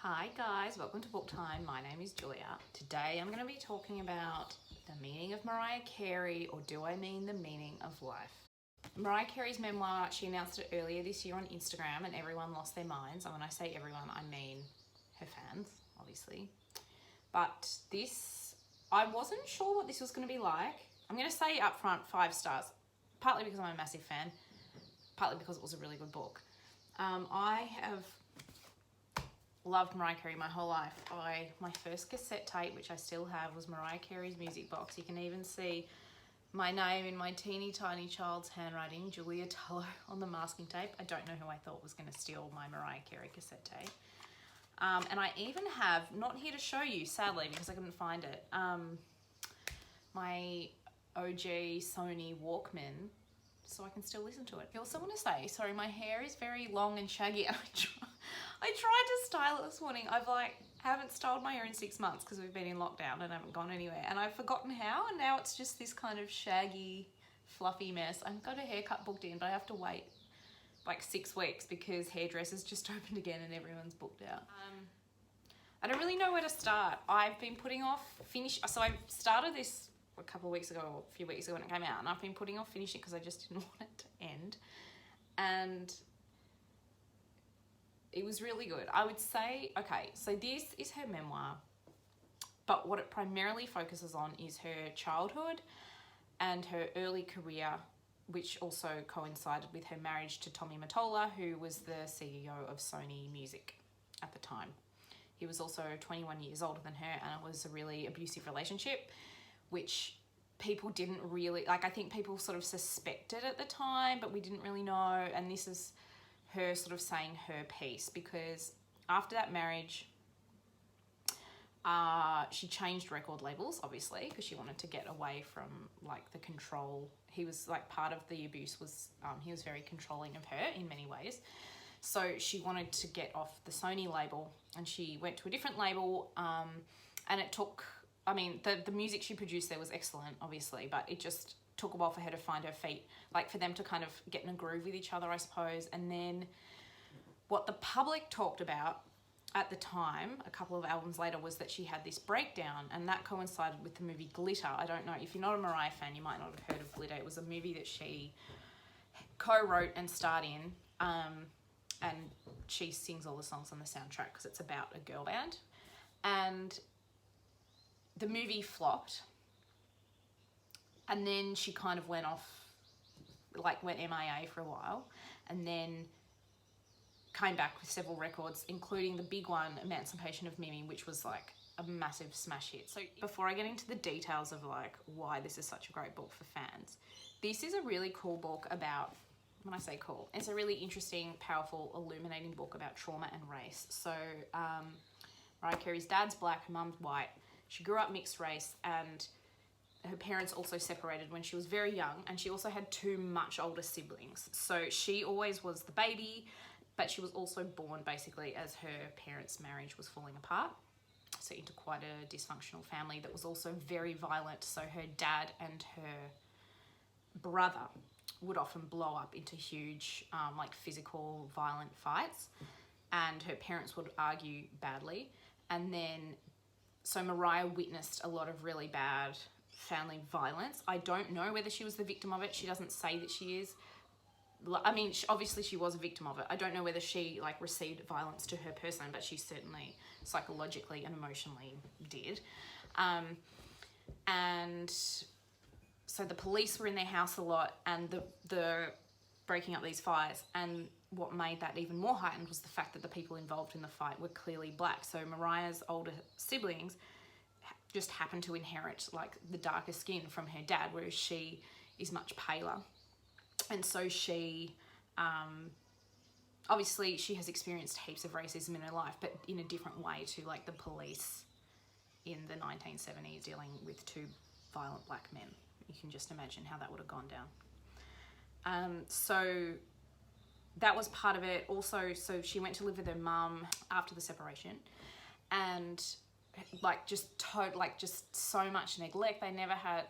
Hi guys, welcome to Book Time. My name is Julia. Today I'm going to be talking about the meaning of Mariah Carey, or do I mean the meaning of life? Mariah Carey's memoir, she announced it earlier this year on Instagram and everyone lost their minds. And when I say everyone, I mean her fans, obviously. But I wasn't sure what this was going to be like. I'm going to say up front 5 stars, partly because I'm a massive fan, partly because it was a really good book. I have loved Mariah Carey my whole life. My first cassette tape, which I still have, was Mariah Carey's music box. You can even see my name in my teeny tiny child's handwriting, Julia Tullo, on the masking tape. I don't know who I thought was going to steal my Mariah Carey cassette tape. And I even have, not here to show you, sadly, because I couldn't find it, my OG Sony Walkman, so I can still listen to it. I also want to say, sorry, my hair is very long and shaggy, and I tried to style it this morning. Haven't styled my hair in 6 months because we've been in lockdown and haven't gone anywhere, and I've forgotten how, and now it's just this kind of shaggy, fluffy mess. I've got a haircut booked in, but I have to wait like 6 weeks because hairdressers just opened again and everyone's booked out. I don't really know where to start. I've been putting off so I started this a couple of weeks ago, or a few weeks ago when it came out, and I've been putting off finishing because I just didn't want it to end. And it was really good. I would say, okay, so this is her memoir, but what it primarily focuses on is her childhood and her early career, which also coincided with her marriage to Tommy Mottola, who was the CEO of Sony Music at the time. He was also 21 years older than her, and it was a really abusive relationship, which people didn't really, I think people sort of suspected at the time, but we didn't really know. And this is her sort of saying her piece, because after that marriage, she changed record labels, obviously, because she wanted to get away from the control. He was part of the abuse was, he was very controlling of her in many ways. So she wanted to get off the Sony label, and she went to a different label, and it took, the music she produced there was excellent, obviously, but it just took a while for her to find her feet, for them to kind of get in a groove with each other, I suppose. And then what the public talked about at the time, a couple of albums later, was that she had this breakdown, and that coincided with the movie Glitter. I don't know, if you're not a Mariah fan, you might not have heard of Glitter. It was a movie that she co-wrote and starred in, and she sings all the songs on the soundtrack because it's about a girl band. And the movie flopped, and then she kind of went off, went MIA for a while, and then came back with several records, including the big one, Emancipation of Mimi, which was a massive smash hit. So before I get into the details of why this is such a great book for fans, this is a really cool book about, when I say cool, it's a really interesting, powerful, illuminating book about trauma and race. So Mariah Carey's dad's black, her mum's white. She grew up mixed race, and her parents also separated when she was very young, and she also had 2 much older siblings. So she always was the baby, but she was also born basically as her parents' marriage was falling apart. So into quite a dysfunctional family that was also very violent. So her dad and her brother would often blow up into huge physical violent fights, and her parents would argue badly. And then so Mariah witnessed a lot of really bad family violence. I don't know whether she was the victim of it. She doesn't say that she is. Obviously she was a victim of it. I don't know whether she received violence to her person, but she certainly psychologically and emotionally did. And so the police were in their house a lot, and the breaking up these fires. And what made that even more heightened was the fact that the people involved in the fight were clearly black. So Mariah's older siblings just happened to inherit the darker skin from her dad, whereas she is much paler. And so she, obviously she has experienced heaps of racism in her life, but in a different way to the police in the 1970s dealing with 2 violent black men. You can just imagine how that would have gone down. So that was part of it. Also, so she went to live with her mum after the separation, and just so much neglect. They never had,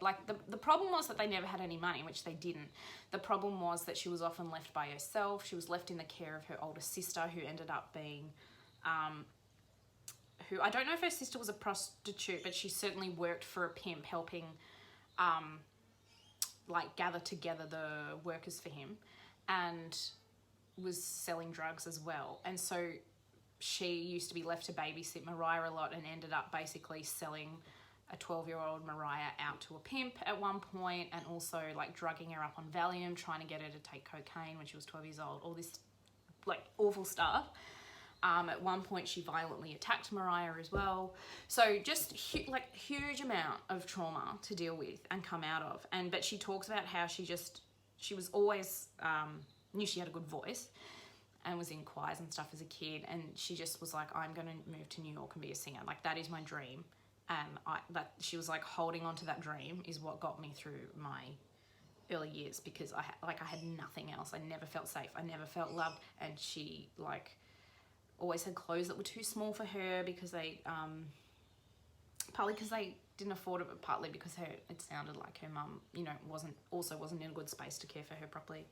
the problem was that they never had any money, which they didn't. The problem was that she was often left by herself. She was left in the care of her older sister, who ended up being who, I don't know if her sister was a prostitute, but she certainly worked for a pimp, helping like gather together the workers for him, and was selling drugs as well. And so she used to be left to babysit Mariah a lot, and ended up basically selling a 12-year-old Mariah out to a pimp at one point, and also like drugging her up on Valium, trying to get her to take cocaine when she was 12 years old, all this like awful stuff. At one point she violently attacked Mariah as well. So just huge amount of trauma to deal with and come out of. But she talks about how she was always, knew she had a good voice and was in choirs and stuff as a kid. And she just was like, I'm going to move to New York and be a singer. Like, that is my dream. And she was like, holding on to that dream is what got me through my early years, because I had nothing else. I never felt safe. I never felt loved. And she like always had clothes that were too small for her, because they partly because they didn't afford it, but partly because it sounded like her mum, you know, wasn't in a good space to care for her properly.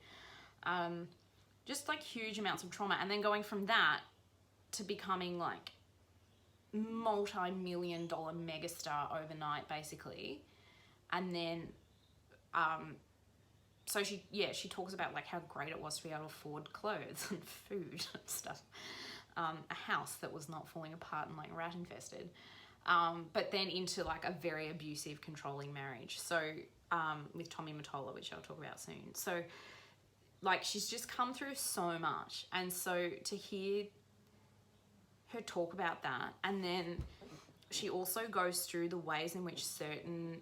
Just like huge amounts of trauma. And then going from that to becoming like multi-million-dollar megastar overnight, basically. And then so she talks about like how great it was to be able to afford clothes and food and stuff. A house that was not falling apart and like rat infested. But then into like a very abusive, controlling marriage. So with Tommy Mottola, which I'll talk about soon. So like she's just come through so much. And so to hear her talk about that, and then she also goes through the ways in which certain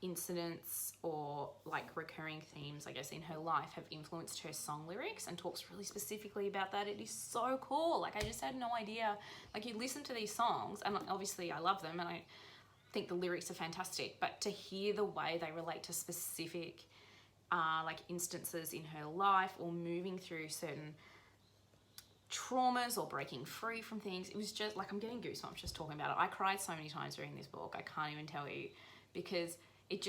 incidents or like recurring themes, I guess, in her life have influenced her song lyrics, and talks really specifically about that. It is so cool. Like, I just had no idea. Like, you listen to these songs, and obviously I love them and I think the lyrics are fantastic, but to hear the way they relate to specific like instances in her life, or moving through certain traumas or breaking free from things, it was just like, I'm getting goosebumps just talking about it. I cried so many times reading this book, I can't even tell you, because it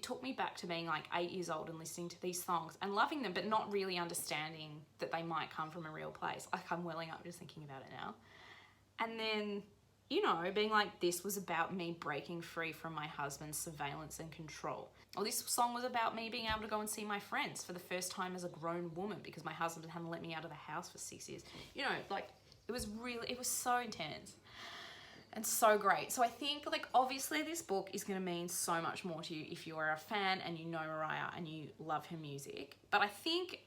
took me back to being like 8 years old and listening to these songs and loving them, but not really understanding that they might come from a real place. Like, I'm welling up just thinking about it now. And then, you know, being like, this was about me breaking free from my husband's surveillance and control. Or this song was about me being able to go and see my friends for the first time as a grown woman, because my husband hadn't let me out of the house for 6 years. You know, like, it was so intense and so great. So I think, like, obviously this book is going to mean so much more to you if you are a fan and you know Mariah and you love her music. But I think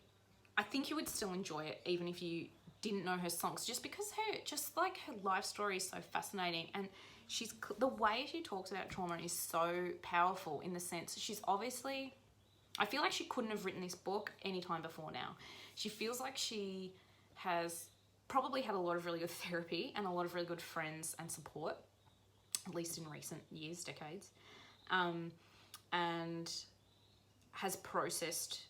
you would still enjoy it even if you didn't know her songs, just because her life story is so fascinating, and the way she talks about trauma is so powerful, in the sense that she's obviously, I feel like she couldn't have written this book any time before now. She feels like she has probably had a lot of really good therapy and a lot of really good friends and support, at least in recent years, decades, and has processed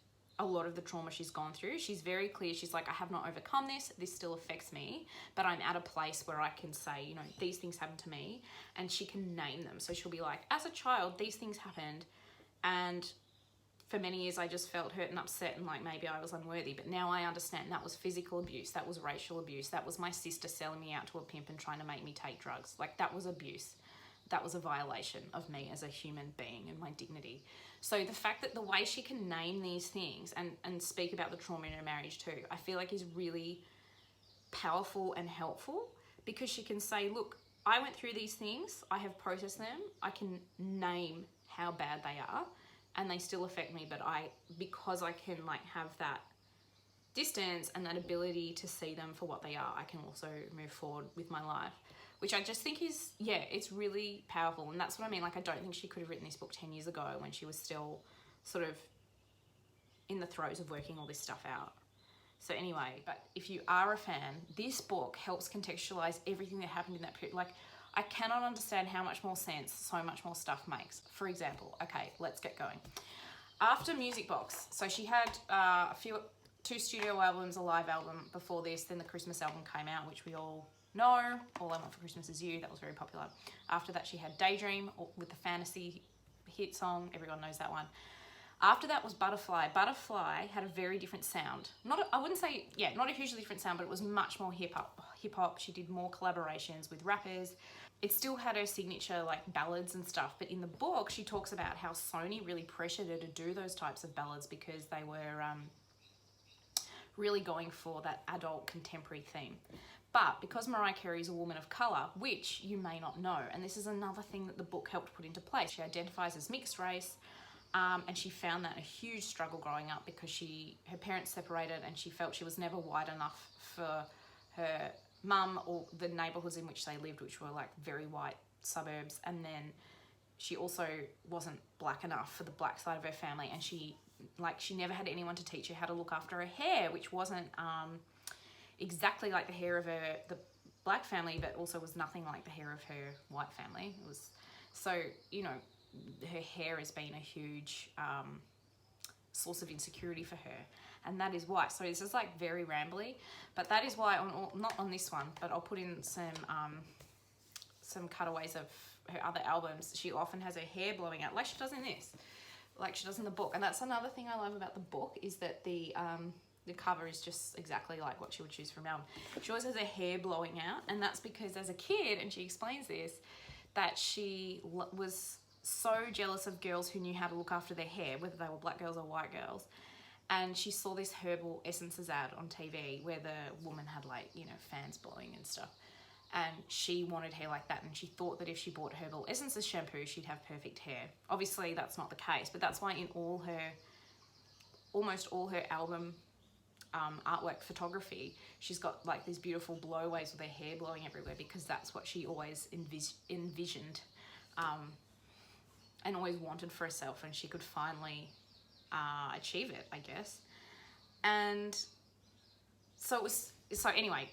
a lot of the trauma she's gone through. She's very clear. She's like, I have not overcome this. This still affects me, but I'm at a place where I can say, you know, these things happened to me, and she can name them. So she'll be like, as a child, these things happened, and for many years I just felt hurt and upset, and like maybe I was unworthy, but now I understand that was physical abuse, that was racial abuse, that was my sister selling me out to a pimp and trying to make me take drugs. Like, that was abuse. That was a violation of me as a human being and my dignity. So the fact that the way she can name these things and speak about the trauma in her marriage too, I feel like is really powerful and helpful, because she can say, look, I went through these things, I have processed them, I can name how bad they are, and they still affect me, but because I can like have that distance and that ability to see them for what they are, I can also move forward with my life. Which I just think is, it's really powerful. And that's what I mean. Like, I don't think she could have written this book 10 years ago when she was still sort of in the throes of working all this stuff out. So anyway, but if you are a fan, this book helps contextualize everything that happened in that period. Like, I cannot understand how much more sense so much more stuff makes. For example, okay, let's get going. After Music Box, so she had 2 studio albums, a live album before this, then the Christmas album came out, which we all know, All I Want for Christmas Is You, that was very popular. After that she had Daydream with the fantasy hit song, everyone knows that one. After that was Butterfly. Butterfly had a very different sound. Not a hugely different sound, but it was much more hip hop hip hop. She did more collaborations with rappers. It still had her signature like ballads and stuff, but in the book she talks about how Sony really pressured her to do those types of ballads because they were really going for that adult contemporary theme. But because Mariah Carey is a woman of colour, which you may not know, and this is another thing that the book helped put into place, she identifies as mixed race, and she found that a huge struggle growing up because her parents separated and she felt she was never white enough for her mum or the neighbourhoods in which they lived, which were like very white suburbs. And then she also wasn't black enough for the black side of her family, and she never had anyone to teach her how to look after her hair, which wasn't exactly like the hair of the black family, but also was nothing like the hair of her white family. It was so, you know, her hair has been a huge source of insecurity for her, and that is why. So this is like very rambly, but that is why not on this one, but I'll put in some cutaways of her other albums. She often has her hair blowing out like she does in this, like she does in the book. And that's another thing I love about the book, is that the cover is just exactly like what she would choose from an album. She always has her hair blowing out, and that's because as a kid, and she explains this, that she was so jealous of girls who knew how to look after their hair, whether they were black girls or white girls. And she saw this herbal essences ad on TV where the woman had like, you know, fans blowing and stuff. And she wanted hair like that, and she thought that if she bought herbal essences shampoo, she'd have perfect hair. Obviously that's not the case, but that's why in almost all her album artwork photography, she's got like these beautiful blowaways with her hair blowing everywhere, because that's what she always envisioned and always wanted for herself, and she could finally achieve it, I guess. And so anyway,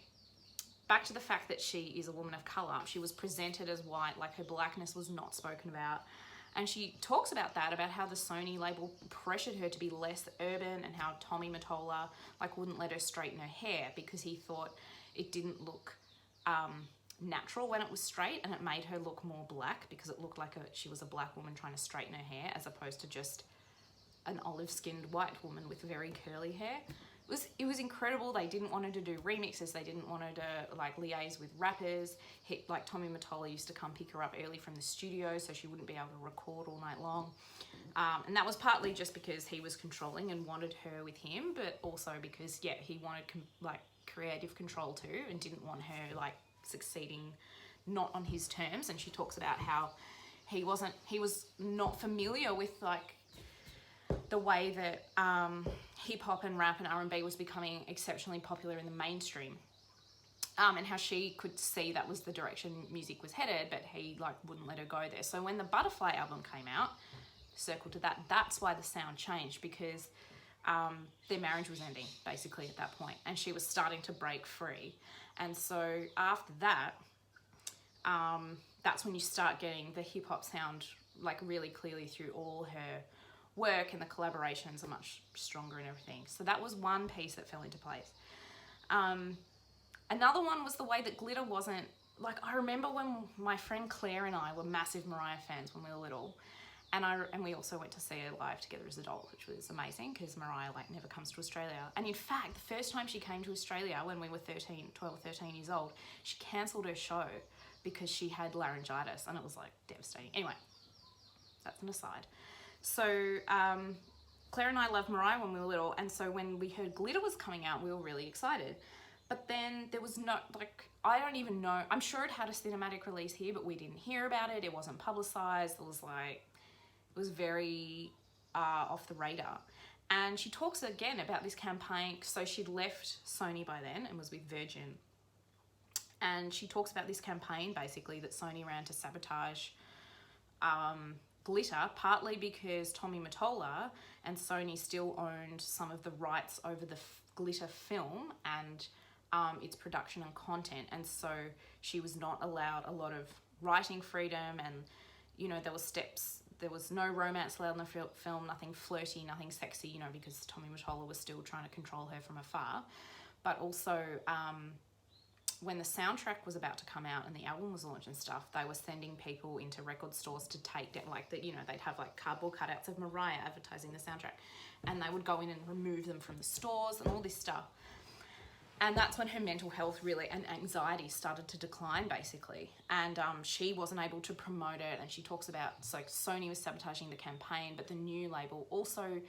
back to the fact that she is a woman of colour. She was presented as white, like her blackness was not spoken about. And she talks about that, about how the Sony label pressured her to be less urban, and how Tommy Mottola like wouldn't let her straighten her hair because he thought it didn't look natural when it was straight, and it made her look more black because it looked like she was a black woman trying to straighten her hair, as opposed to just an olive-skinned white woman with very curly hair. It was incredible. They didn't want her to do remixes. They didn't want her to like liaise with rappers. Like Tommy Mottola used to come pick her up early from the studio so she wouldn't be able to record all night long. And that was partly just because he was controlling and wanted her with him, but also because, yeah, he wanted like creative control too, and didn't want her like succeeding not on his terms. And she talks about how he was not familiar with like the way that hip hop and rap and R&B was becoming exceptionally popular in the mainstream, and how she could see that was the direction music was headed, but he like wouldn't let her go there. So when the Butterfly album came out, circle to that, that's why the sound changed, because their marriage was ending basically at that point, and she was starting to break free. And so after that, that's when you start getting the hip hop sound like really clearly through all her work, and the collaborations are much stronger and everything. So that was one piece that fell into place. Another one was the way that glitter wasn't, like, I remember when my friend Claire and I were massive Mariah fans when we were little, and we also went to see her live together as adults, which was amazing because Mariah like never comes to Australia. And in fact, the first time she came to Australia when we were 12 or 13 years old, she cancelled her show because she had laryngitis, and it was like devastating. Anyway, that's an aside. So Claire and I loved Mariah when we were little, and so when we heard Glitter was coming out, we were really excited. But then there was no, like, I don't even know, I'm sure it had a cinematic release here, but we didn't hear about it. It wasn't publicised. It was very off the radar. And she talks again about this campaign. So she'd left Sony by then and was with Virgin. And she talks about this campaign basically that Sony ran to sabotage Glitter, partly because Tommy Mottola and Sony still owned some of the rights over the Glitter film and its production and content, and so she was not allowed a lot of writing freedom, and you know, there was no romance allowed in the film, nothing flirty, nothing sexy, you know, because Tommy Mottola was still trying to control her from afar. But also when the soundtrack was about to come out and the album was launched and stuff, they were sending people into record stores to take down, like, you know, they'd have like cardboard cutouts of Mariah advertising the soundtrack, and they would go in and remove them from the stores and all this stuff. And that's when her mental health really and anxiety started to decline, basically. And she wasn't able to promote it. And she talks about, so Sony was sabotaging the campaign, but the new label also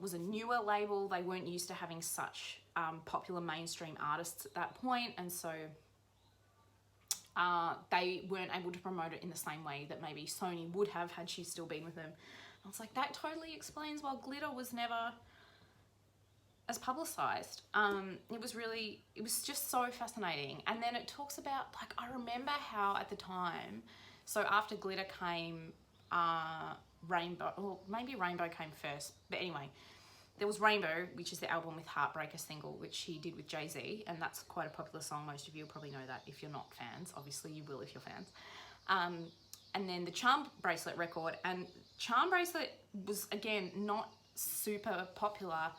was a newer label. They weren't used to having such popular mainstream artists at that point. And so they weren't able to promote it in the same way that maybe Sony would have had she still been with them. I was like, that totally explains why Glitter was never as publicized. It was just so fascinating. And then it talks about, like, I remember how at the time, so after Glitter came Rainbow, or maybe Rainbow came first, but anyway, there was Rainbow, which is the album with Heartbreaker single, which he did with Jay-Z, and that's quite a popular song. Most of you will probably know that if you're not fans. Obviously you will if you're fans. And then the Charm Bracelet record, and Charm Bracelet was, again, not super popular.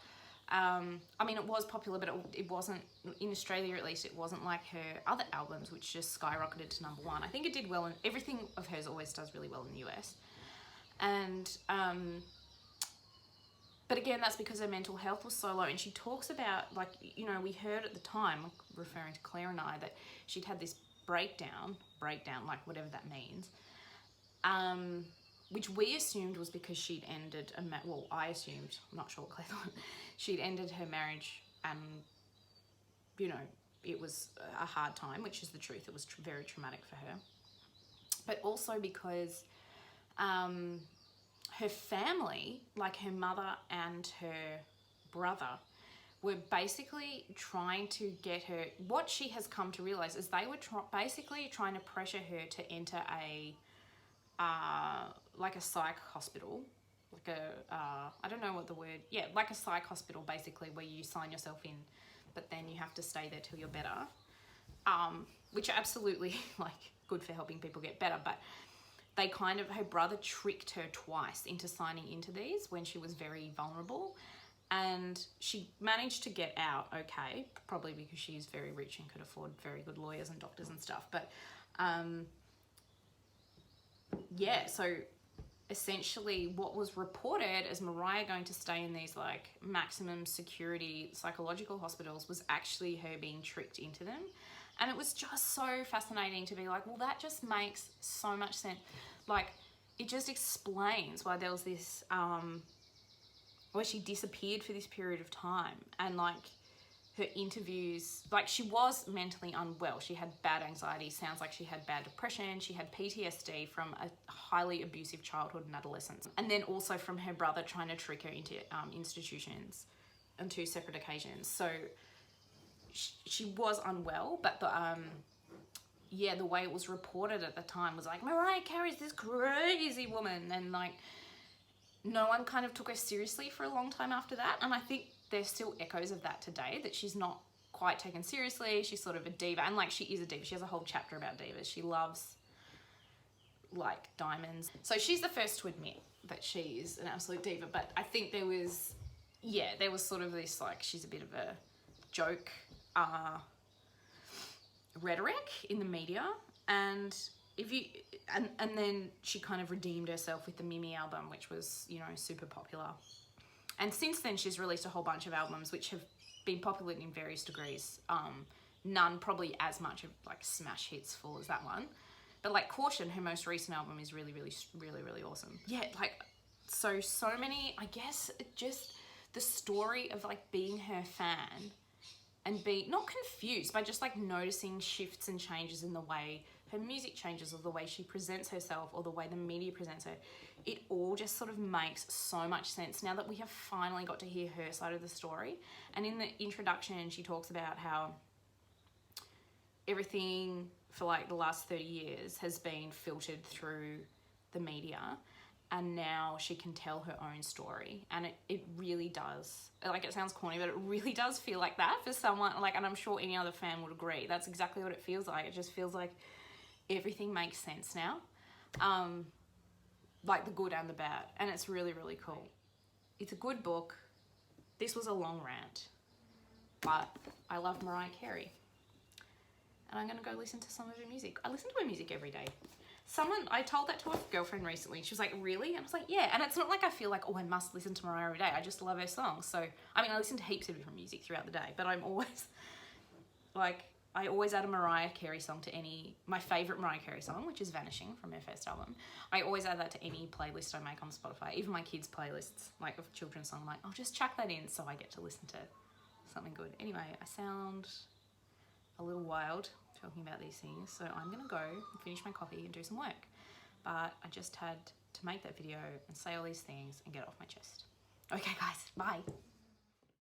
I mean, it was popular, but it wasn't, in Australia at least, it wasn't like her other albums, which just skyrocketed to #1. I think it did well, and everything of hers always does really well in the US. And, but again, that's because her mental health was so low. And she talks about, like, you know, we heard at the time, referring to Claire and I, that she'd had this breakdown, like whatever that means, which we assumed was because she'd ended, well, I assumed, I'm not sure what Claire thought, she'd ended her marriage and, you know, it was a hard time, which is the truth. It was very traumatic for her. But also because her family, like her mother and her brother, were basically trying to get her, what she has come to realize is they were basically trying to pressure her to enter like a psych hospital, like I don't know what the word, like a psych hospital, basically, where you sign yourself in, but then you have to stay there till you're better, which are absolutely, like, good for helping people get better. But they kind of, her brother tricked her twice into signing into these when she was very vulnerable, and she managed to get out okay, probably because she's very rich and could afford very good lawyers and doctors and stuff. But yeah, so essentially what was reported as Mariah going to stay in these, like, maximum security psychological hospitals was actually her being tricked into them. And it was just so fascinating to be like, well, that just makes so much sense. Like, it just explains why there was this, where she disappeared for this period of time. And, like, her interviews, like, she was mentally unwell. She had bad anxiety. Sounds like she had bad depression. She had PTSD from a highly abusive childhood and adolescence. And then also from her brother trying to trick her into institutions on 2 separate occasions. So she was unwell, but the way it was reported at the time was like, Mariah Carey's this crazy woman, and, like, no one kind of took her seriously for a long time after that. And I think there's still echoes of that today, that she's not quite taken seriously. She's sort of a diva, and, like, she is a diva. She has a whole chapter about divas. She loves, like, diamonds. So she's the first to admit that she is an absolute diva, but I think there was sort of this, like, she's a bit of a joke rhetoric in the media, and then she kind of redeemed herself with the Mimi album, which was, you know, super popular. And since then she's released a whole bunch of albums which have been popular in various degrees. None probably as much of, like, smash hits full as that one, but, like, Caution, her most recent album, is really, really, really, really awesome. Yeah, like, so many, I guess, just the story of, like, being her fan and be not confused, but just, like, noticing shifts and changes in the way her music changes, or the way she presents herself, or the way the media presents her. It all just sort of makes so much sense now that we have finally got to hear her side of the story. And in the introduction, she talks about how everything for, like, the last 30 years has been filtered through the media, and now she can tell her own story. And it really does, like, it sounds corny, but it really does feel like that for someone, like, and I'm sure any other fan would agree. That's exactly what it feels like. It just feels like everything makes sense now, like the good and the bad, and it's really, really cool. It's a good book. This was a long rant, but I love Mariah Carey, and I'm going to go listen to some of her music. I listen to her music every day. I told that to a girlfriend recently. She was like, really? And I was like, yeah. And it's not like I feel like, oh, I must listen to Mariah every day. I just love her songs. So, I mean, I listen to heaps of different music throughout the day, but I'm always, like, I always add a Mariah Carey song to my favourite Mariah Carey song, which is Vanishing from her first album. I always add that to any playlist I make on Spotify, even my kids' playlists, like of children's songs. I'm like, I'll just chuck that in so I get to listen to something good. Anyway, I sound a little wild talking about these things, so I'm gonna go and finish my coffee and do some work. But I just had to make that video and say all these things and get it off my chest. Okay guys, bye.